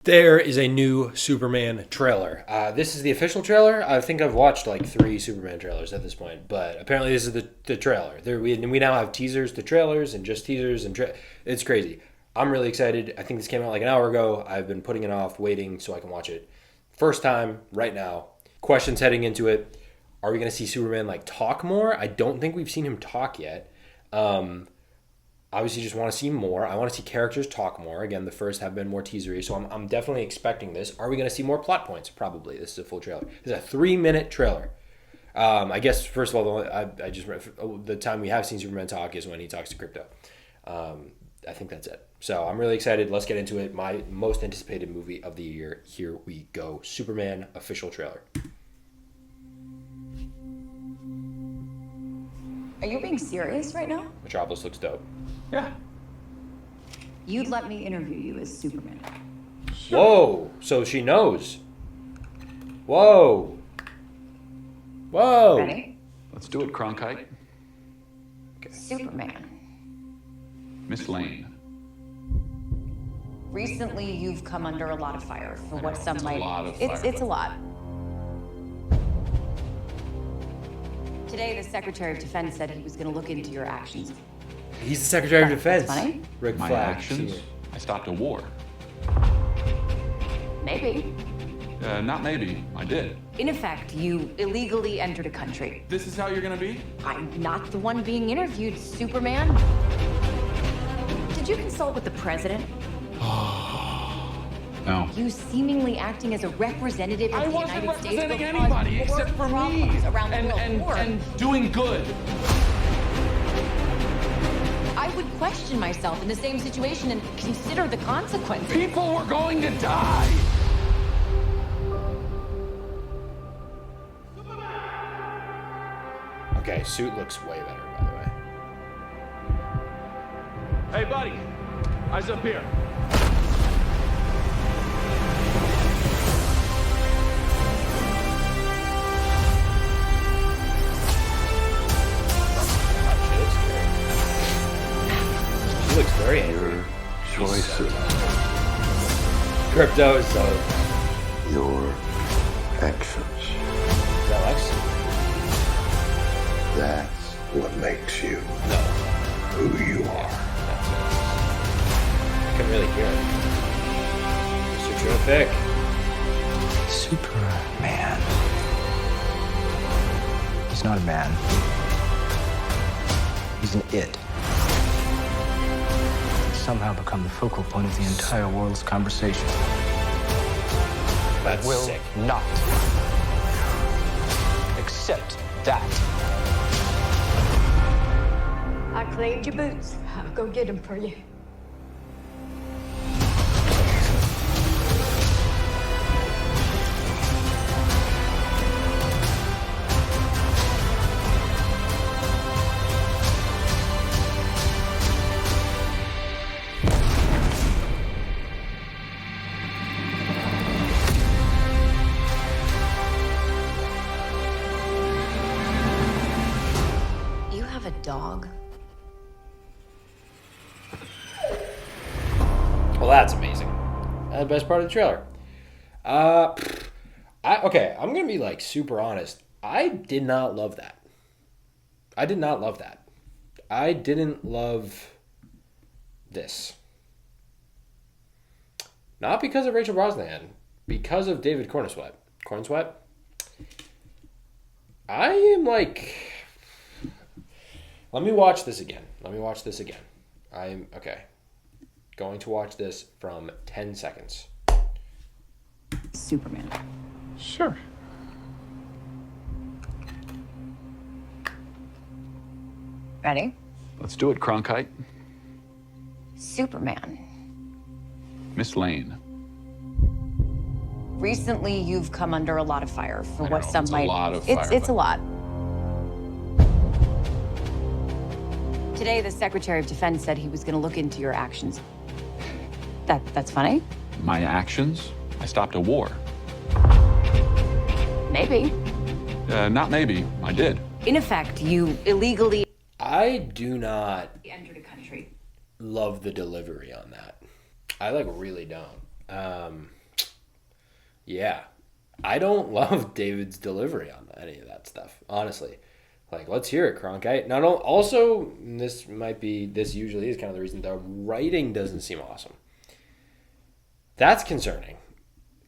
There is a new Superman trailer. This is the official trailer. I think I've watched like 3 Superman trailers at this point, but apparently this is the trailer. We now have teasers to trailers and just teasers and it's crazy. I'm really excited. I think this came out like an hour ago. I've been putting it off, waiting so I can watch it. First time, right now. Questions heading into it. Are we going to see Superman like talk more? I don't think we've seen him talk yet. Obviously, just want to see more. I want to see characters talk more. Again, the first have been more teasery, so I'm definitely expecting this. Are we going to see more plot points? Probably. This is a full trailer. This is a 3-minute trailer. I guess, first of all, I just the time we have seen Superman talk is when he talks to Crypto. I think that's it. So I'm really excited. Let's get into it. My most anticipated movie of the year. Here we go. Superman official trailer. Are you being serious right now? Metropolis looks dope. Yeah. You'd let me interview you as Superman. Sure. Whoa. So she knows. Whoa. Whoa. Ready? Let's do it, Cronkite. Okay. Superman. Miss Lane. Recently, you've come under a lot of fire for what some might... It's a lot. Today, the Secretary of Defense said he was going to look into your actions. He's the Secretary of Defense. That's funny. Rick My Flag. actions? I stopped a war. Maybe. Not maybe. I did. In effect, you illegally entered a country. This is how you're gonna be? I'm not the one being interviewed, Superman. Did you consult with the president? No. You seemingly acting as a representative of the United States will representing cause anybody more except for me. problems around the world. And doing good. I would question myself in the same situation and consider the consequences. People were going to die. Okay, suit looks way better, by the way. Hey, buddy. Eyes up here. He looks very angry. Choices. Crypto is so... Your actions. Is that Lex? That's what makes you No. who you are. I can really hear it. So terrific. Superman. He's not a man. He's an it. He's somehow become the focal point of the entire world's conversation. That's Will sick. not accept that. I cleaned your boots. I'll go get them for you. You have a dog? Well, that's amazing. That's the best part of the trailer. Okay, I'm gonna be like super honest. I did not love that. I did not love that. I didn't love this. Not because of Rachel Brosnahan, because of David Corenswet. Corenswet. I am like, let me watch this again. I'm okay. Going to watch this from 10 seconds. Superman. Sure. Ready? Let's do it, Cronkite. Superman. Miss Lane. Recently, you've come under a lot of fire for what some it's a might... lot of fire, It's but- a lot. Today, the Secretary of Defense said he was going to look into your actions. That's funny? My actions? I stopped a war. Maybe. Not maybe. I did. In effect, you illegally I do not entered a country. love the delivery on that. I like really don't. Yeah. I don't love David's delivery on any of that stuff, honestly. Like, let's hear it, Cronkite. Not also, this usually is kind of the reason the writing doesn't seem awesome. That's concerning.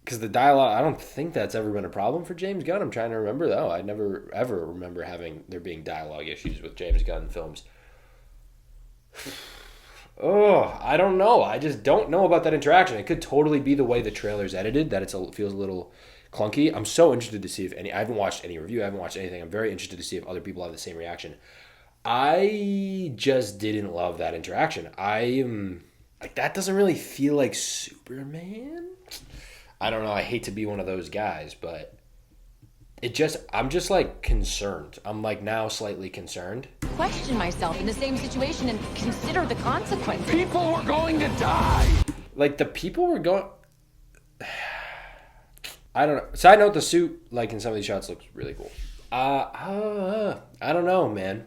Because the dialogue, I don't think that's ever been a problem for James Gunn. I'm trying to remember, though. I never, ever remember there being dialogue issues with James Gunn films. Oh, I don't know. I just don't know about that interaction. It could totally be the way the trailer's edited, that it feels a little clunky. I'm so interested to see if I haven't watched any review, I haven't watched anything. I'm very interested to see if other people have the same reaction. I just didn't love that interaction. I am, like, that doesn't really feel like Superman. I don't know. I hate to be one of those guys, but I'm just like concerned. I'm like now slightly concerned. Question myself in the same situation and consider the consequences. People were going to die. Like, the people were going... I don't know. Side note, the suit, like in some of these shots, looks really cool. I don't know, man.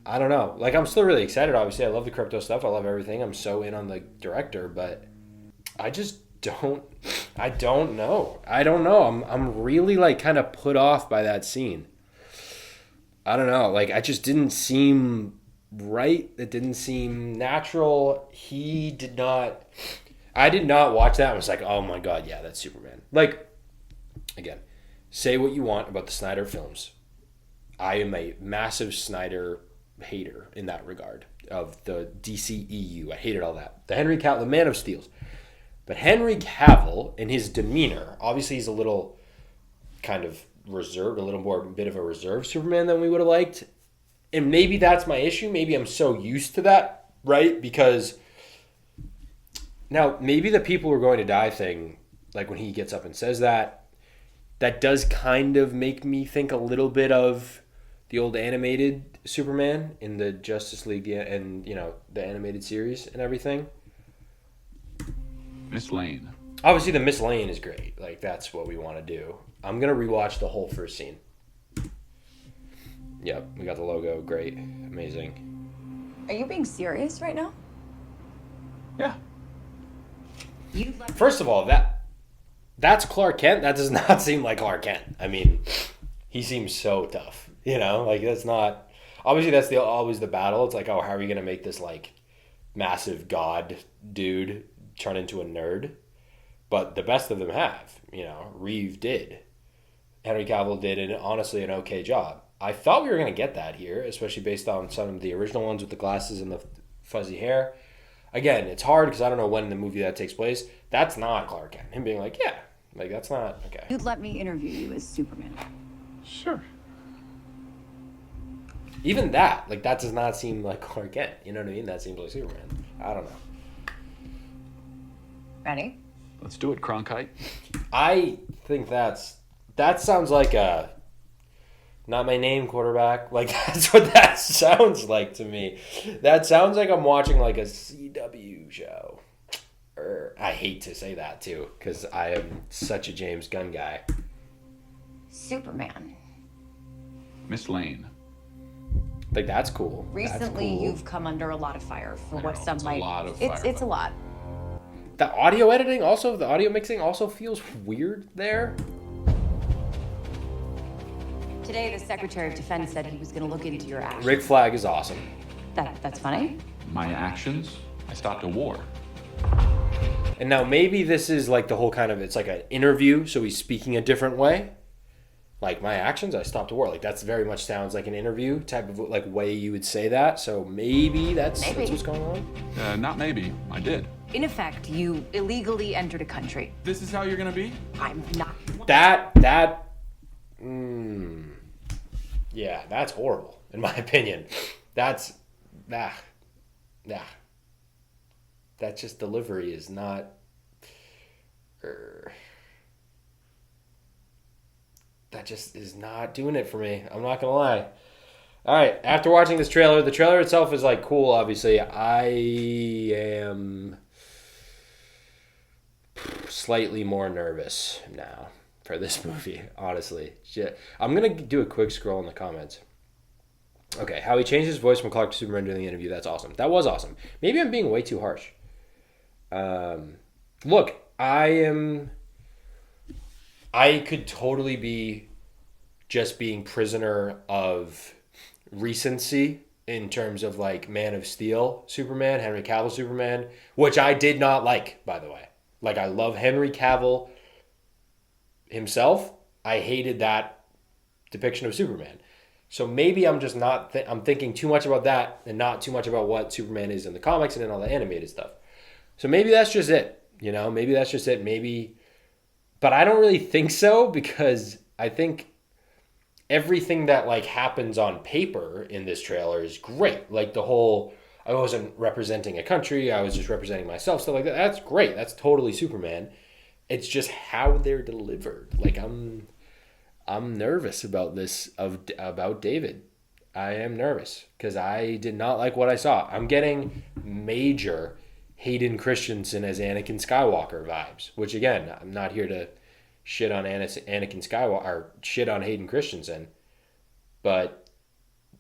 I don't know. Like, I'm still really excited, obviously. I love the crypto stuff. I love everything. I'm so in on the director, but I just don't... I don't know. I'm really, like, kind of put off by that scene. I don't know. Like, I just didn't seem right. It didn't seem natural. I did not watch that and was like, oh my God, yeah, that's Superman. Like, again, say what you want about the Snyder films. I am a massive Snyder hater in that regard of the DCEU. I hated all that. The Henry Cavill, the Man of Steels. But Henry Cavill, in his demeanor, obviously he's a little kind of reserved, a bit of a reserved Superman than we would have liked. And maybe that's my issue. Maybe I'm so used to that, right? Because now maybe the people who are going to die thing, like when he gets up and says that does kind of make me think a little bit of the old animated Superman in the Justice League and, you know, the animated series and everything. Miss Lane. Obviously, the Miss Lane is great. Like, that's what we want to do. I'm going to rewatch the whole first scene. Yep, we got the logo. Great. Amazing. Are you being serious right now? Yeah. First of all, that's Clark Kent. That does not seem like Clark Kent. I mean, he seems so tough. You know, like, that's not... Obviously, that's always the battle. It's like, oh, how are we going to make this, like, massive god dude turn into a nerd? But the best of them have. You know, Reeve did. Henry Cavill did, honestly, an okay job. I thought we were going to get that here, especially based on some of the original ones with the glasses and the fuzzy hair. Again, it's hard because I don't know when in the movie that takes place. That's not Clark Kent. Him being like, yeah, like, that's not, okay. You'd let me interview you as Superman. Sure. Even that, like, that does not seem like Clark Kent. You know what I mean? That seems like Superman. I don't know. Ready? Let's do it, Cronkite. I think that sounds like a not my name quarterback. Like, that's what that sounds like to me. That sounds like I'm watching like a CW show. I hate to say that too, because I am such a James Gunn guy. Superman. Miss Lane. Like, that's cool. Recently, you've come under a lot of fire for what some it's might... a lot of fire. It's a lot. The audio editing also, the audio mixing also feels weird there. Today, the Secretary of Defense said he was going to look into your actions. Rick Flag is awesome. That's funny. My actions? I stopped a war. And now maybe this is like the whole kind of, it's like an interview, so he's speaking a different way. Like, my actions, I stopped a war. Like, that's very much sounds like an interview type of like way you would say that. So maybe that's what's going on. Not maybe. I did. In effect, you illegally entered a country. This is how you're gonna be? I'm not. Yeah, that's horrible, in my opinion. That just delivery is not... that just is not doing it for me. I'm not going to lie. All right, after watching this trailer, the trailer itself is, like, cool, obviously. I am slightly more nervous now for this movie, honestly. I'm going to do a quick scroll in the comments. Okay, how he changed his voice from Clark to Superman during the interview. That's awesome. That was awesome. Maybe I'm being way too harsh. Look, I could totally be just being prisoner of recency in terms of like Man of Steel Superman, Henry Cavill Superman, which I did not like, by the way. Like, I love Henry Cavill himself. I hated that depiction of Superman. So maybe I'm just not, I'm thinking too much about that and not too much about what Superman is in the comics and in all the animated stuff. So maybe that's just it. Maybe that's just it. Maybe, but I don't really think so, because I think everything that like happens on paper in this trailer is great. Like the whole, I wasn't representing a country, I was just representing myself, stuff like that. That's great. That's totally Superman. It's just how they're delivered. Like I'm nervous about this, about David. I am nervous because I did not like what I saw. I'm getting major Hayden Christensen as Anakin Skywalker vibes, which again, I'm not here to shit on Anakin Skywalker or shit on Hayden Christensen, but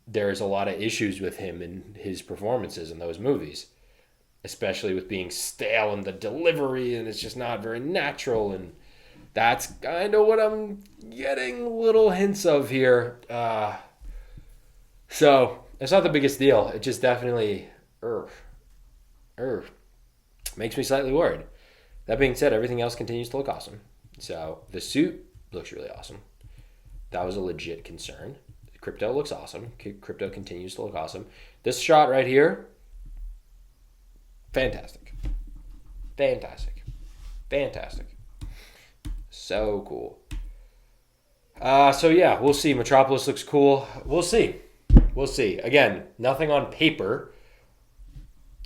there's a lot of issues with him and his performances in those movies, especially with being stale in the delivery, and it's just not very natural, and that's kind of what I'm getting little hints of here. So it's not the biggest deal. It just definitely makes me slightly worried. That being said, everything else continues to look awesome. So the suit looks really awesome. That was a legit concern. Crypto looks awesome. Crypto continues to look awesome. This shot right here, fantastic. Fantastic. Fantastic. So cool. So yeah, we'll see. Metropolis looks cool. We'll see. We'll see. Again, nothing on paper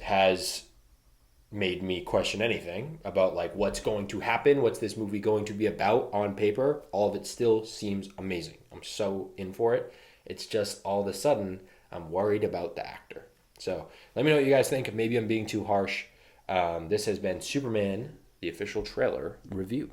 has made me question anything about like what's going to happen, what's this movie going to be about on paper. All of it still seems amazing. I'm so in for it. It's just all of a sudden I'm worried about the actor. So let me know what you guys think. Maybe I'm being too harsh. This has been Superman, the official trailer review.